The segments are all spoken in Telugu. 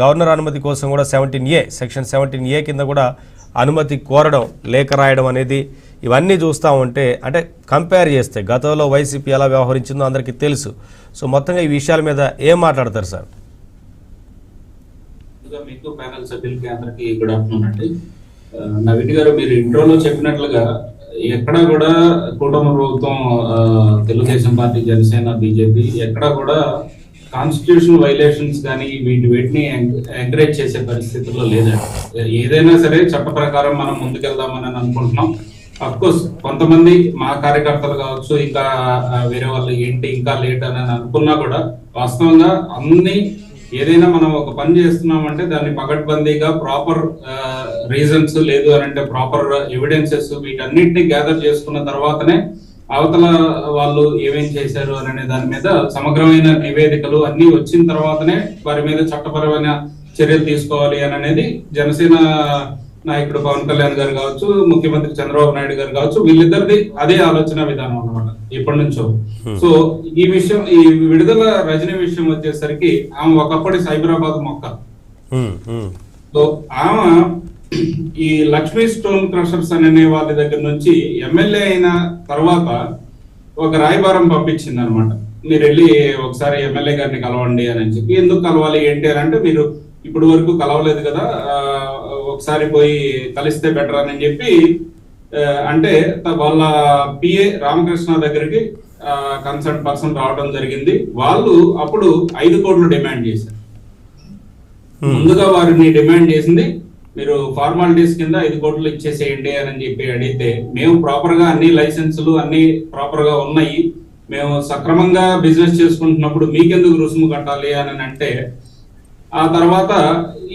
గవర్నర్ అనుమతి కోసం కూడా సెక్షన్ 17A కింద కూడా అనుమతి కోరడం, లేఖ రాయడం అనేది ఇవన్నీ చూస్తూ ఉంటే అంటే కంపేర్ చేస్తే గతంలో వైసీపీ ఎలా వ్యవహరించిందో అందరికీ తెలుసు. సో మొత్తంగా ఈ విషయాల మీద ఏం మాట్లాడతారు సార్? మీకు ప్యానల్ సభ్యులకి అందరికీ గుడ్ ఆఫ్టర్నూన్ అండి. నవీన్ గారు, మీరు ఇంట్రోలో చెప్పినట్లుగా ఎక్కడా కూడా కూటమి ప్రభుత్వం, తెలుగుదేశం పార్టీ, జనసేన, బీజేపీ ఎక్కడా కూడా కాన్స్టిట్యూషన్ వైలేషన్స్ కానీ వీటిని ఎంకరేజ్ చేసే పరిస్థితుల్లో లేదండి. ఏదైనా సరే చట్ట ప్రకారం మనం ముందుకెళ్దామని అనుకుంటున్నాం. అఫ్ కోర్స్ కొంతమంది మా కార్యకర్తలు కావచ్చు, ఇంకా వేరే వాళ్ళు ఏంటి ఇంకా లేట్ అని అనుకున్నా కూడా వాస్తవంగా ఏదైనా మనం ఒక పని చేస్తున్నామంటే దాన్ని పకడ్బందీగా ప్రాపర్ రీజన్స్ లేదు అని అంటే ప్రాపర్ ఎవిడెన్సెస్ వీటన్నిటిని గ్యాదర్ చేసుకున్న తర్వాతనే అవతల వాళ్ళు ఏమేం చేశారు అనే దాని మీద సమగ్రమైన నివేదికలు అన్ని వచ్చిన తర్వాతనే వారి మీద చట్టపరమైన చర్యలు తీసుకోవాలి అని అనేది జనసేన నాయకుడు పవన్ కళ్యాణ్ గారు కావచ్చు, ముఖ్యమంత్రి చంద్రబాబు నాయుడు గారు కావచ్చు, వీళ్ళిద్దరిది అదే ఆలోచన విధానం అన్నమాట ఇప్పటి నుంచో. సో ఈ విషయం, ఈ విడుదల రజనీ విషయం వచ్చేసరికి ఆమె ఒకప్పటి సైబరాబాద్ మొక్క. సో ఆమె ఈ లక్ష్మీ స్టోన్ క్రషర్స్ అనే వాళ్ళ దగ్గర నుంచి ఎమ్మెల్యే అయిన తర్వాత ఒక రాయబారం పంపించింది అనమాట. మీరు వెళ్ళి ఒకసారి ఎమ్మెల్యే గారిని కలవండి అని చెప్పి. ఎందుకు కలవాలి ఏంటి అని అంటే, మీరు ఇప్పుడు వరకు కలవలేదు కదా, ఒకసారి పోయి కలిస్తే బెటర్ అని చెప్పి అంటే వాళ్ళ పిఏ రామకృష్ణ దగ్గరికి కన్సర్న్ పర్సన్ రావడం జరిగింది. వాళ్ళు అప్పుడు 5 కోట్లు డిమాండ్ చేశారు. ముందుగా వారిని డిమాండ్ చేసింది, మీరు ఫార్మాలిటీస్ కింద 5 కోట్లు ఇచ్చేసేయండి అని చెప్పి అడిగితే, మేము ప్రాపర్ గా అన్ని లైసెన్సులు అన్ని ప్రాపర్ గా ఉన్నాయి, మేము సక్రమంగా బిజినెస్ చేసుకుంటున్నప్పుడు మీకెందుకు రుసుము కట్టాలి అని అంటే, ఆ తర్వాత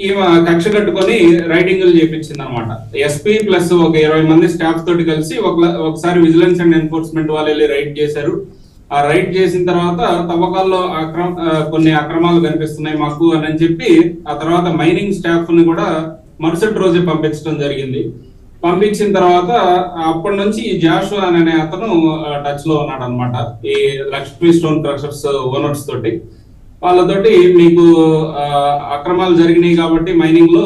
ఈమె కక్ష కట్టుకొని రైటింగ్లు చేపించింది అనమాట. ఎస్పీ ప్లస్ ఒక 20 మంది స్టాఫ్ తోటి కలిసి ఒకసారి విజిలెన్స్ అండ్ ఎన్ఫోర్స్మెంట్ వాళ్ళు వెళ్ళి రైడ్ చేశారు. ఆ రైడ్ చేసిన తర్వాత తవ్వకాల్లో కొన్ని అక్రమాలు కనిపిస్తున్నాయి మాకు అని చెప్పి ఆ తర్వాత మైనింగ్ స్టాఫ్ ని కూడా మరుసటి రోజే పంపించడం జరిగింది. పంపించిన తర్వాత అప్పటి నుంచి ఈ జాషువా అనే అతను టచ్ లో ఉన్నాడు అనమాట, ఈ లక్ష్మీ స్టోన్ క్రషర్స్ ఓనర్స్ తోటి. వాళ్ళతోటి మీకు అక్రమాలు జరిగినాయి కాబట్టి మైనింగ్ లో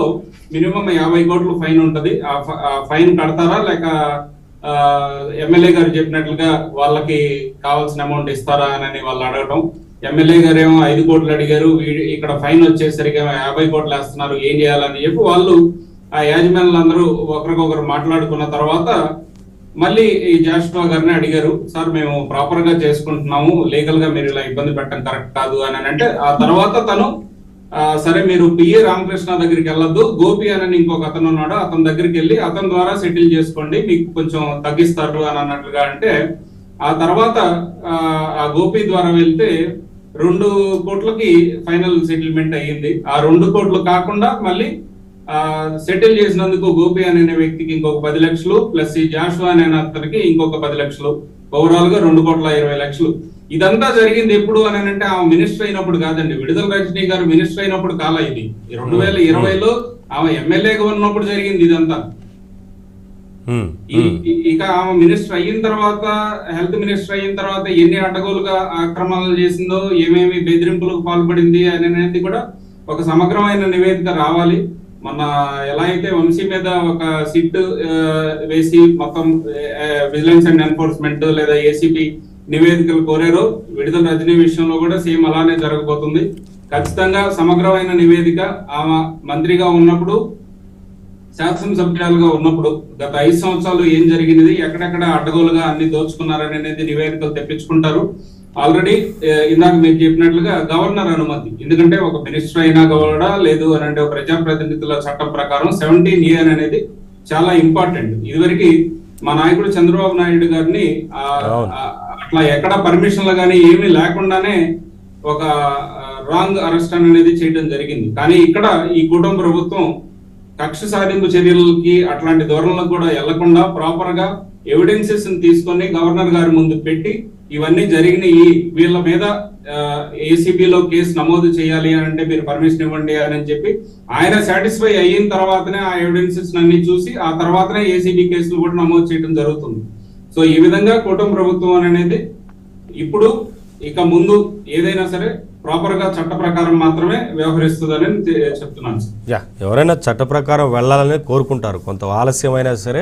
మినిమం 50 కోట్లు ఫైన్ ఉంటది, ఆ ఫైన్ కడతారా లేక ఎమ్మెల్యే గారు చెప్పినట్లుగా వాళ్ళకి కావాల్సిన అమౌంట్ ఇస్తారా అని వాళ్ళు అడగటం. ఎమ్మెల్యే గారు ఏమో 5 కోట్లు అడిగారు, ఇక్కడ ఫైన్ వచ్చేసరికి 50 కోట్లు వేస్తున్నారు, ఏం చేయాలని చెప్పి వాళ్ళు ఆ యాజమాన్యులందరూ ఒకరికొకరు మాట్లాడుకున్న తర్వాత మళ్ళీ ఈ జాషువా గారిని అడిగారు, సార్ మేము ప్రాపర్ గా చేసుకుంటున్నాము, లీగల్ గా మీరు ఇలా ఇబ్బంది పెట్టడం కరెక్ట్ కాదు అని అంటే, ఆ తర్వాత తను సరే మీరు పిఏ రామకృష్ణ దగ్గరికి వెళ్ళొద్దు, గోపి అని ఇంకొక అతను ఉన్నాడు, అతని దగ్గరికి వెళ్ళి అతని ద్వారా సెటిల్ చేసుకోండి, మీకు కొంచెం తగ్గిస్తారు అని అన్నట్లుగా అంటే, ఆ తర్వాత ఆ గోపి ద్వారా వెళ్తే 2 కోట్లకి ఫైనల్ సెటిల్మెంట్ అయ్యింది. ఆ 2 కోట్లు కాకుండా మళ్ళీ సెటిల్ చేసినందుకు గోపి అనే వ్యక్తికి ఇంకొక 10 లక్షలు ప్లస్ ఈ జాషువా అనే అతనికి ఇంకొక 10 లక్షలు, ఓవరాల్ గా 2,20,00,000. ఇదంతా జరిగింది ఎప్పుడు అని అంటే ఆమె మినిస్టర్ అయినప్పుడు కాదండి, విడుదల రజనీ గారు మినిస్టర్ అయినప్పుడు కాలా, ఇది 2020లో ఆమె ఎమ్మెల్యేగా ఉన్నప్పుడు జరిగింది ఇదంతా. ఇక ఆమె మినిస్టర్ అయిన తర్వాత, హెల్త్ మినిస్టర్ అయిన తర్వాత ఎన్ని అడ్డగోలుగా అక్రమాలు చేసిందో, ఏమేమి బెదిరింపులకు పాల్పడింది అనేది కూడా ఒక సమగ్రమైన నివేదిక రావాలి. మొన్న ఎలా అయితే వంశీ మీద ఒక సిట్ వేసి మొత్తం విజిలెన్స్ అండ్ ఎన్ఫోర్స్మెంట్ లేదా ఏసీబీ నివేదికలు కోరారో, విడుదల రజనీ విషయంలో కూడా సేమ్ అలానే జరగబోతుంది. ఖచ్చితంగా సమగ్రమైన నివేదిక ఆమె మంత్రిగా ఉన్నప్పుడు, శాసనసభ్యులుగా ఉన్నప్పుడు గత 5 సంవత్సరాలు ఏం జరిగినది, ఎక్కడెక్కడ అడ్డగోలుగా అన్ని దోచుకున్నారనేది నివేదికలు తెప్పించుకుంటారు. ఆల్రెడీ ఇందాక మీరు చెప్పినట్లుగా గవర్నర్ అనుమతి, ఎందుకంటే ఒక మినిస్టర్ అయినా కూడా లేదు అని అంటే ప్రజాప్రతినిధుల చట్టం ప్రకారం 17A అనేది చాలా ఇంపార్టెంట్. ఇదివరకు మా నాయకుడు చంద్రబాబు నాయుడు గారిని అట్లా ఎక్కడ పర్మిషన్లు కానీ ఏమీ లేకుండానే ఒక రాంగ్ అరెస్ట్ అనేది చేయడం జరిగింది. కానీ ఇక్కడ ఈ కూటమి ప్రభుత్వం కక్ష సాధింపు చర్యలకి అట్లాంటి ధోరణులకు కూడా వెళ్లకుండా ప్రాపర్ గా ఎవిడెన్సెస్ తీసుకొని గవర్నర్ గారి ముందు పెట్టి ఇవన్నీ జరిగినాయి, వీళ్ళ మీద ఏసీబీలో కేసు నమోదు చేయాలి అని అంటే మీరు పర్మిషన్ ఇవ్వండి అని చెప్పి ఆయన సాటిస్ఫై అయిన తర్వాతనే ఆ ఎవిడెన్సెస్ అన్ని చూసి ఆ తర్వాతనే ఏసీబీ కేసులు కూడా నమోదు చేయడం జరుగుతుంది. సో ఈ విధంగా కూటమి ప్రభుత్వం అనేది ఇప్పుడు ఇక ముందు ఏదైనా సరే ప్రాపర్ గా చట్ట ప్రకారం మాత్రమే వ్యవహరిస్తుందని చెప్తున్నాను సార్. ఎవరైనా చట్ట ప్రకారం వెళ్ళాలని కోరుకుంటారు, కొంత ఆలస్యమైనా సరే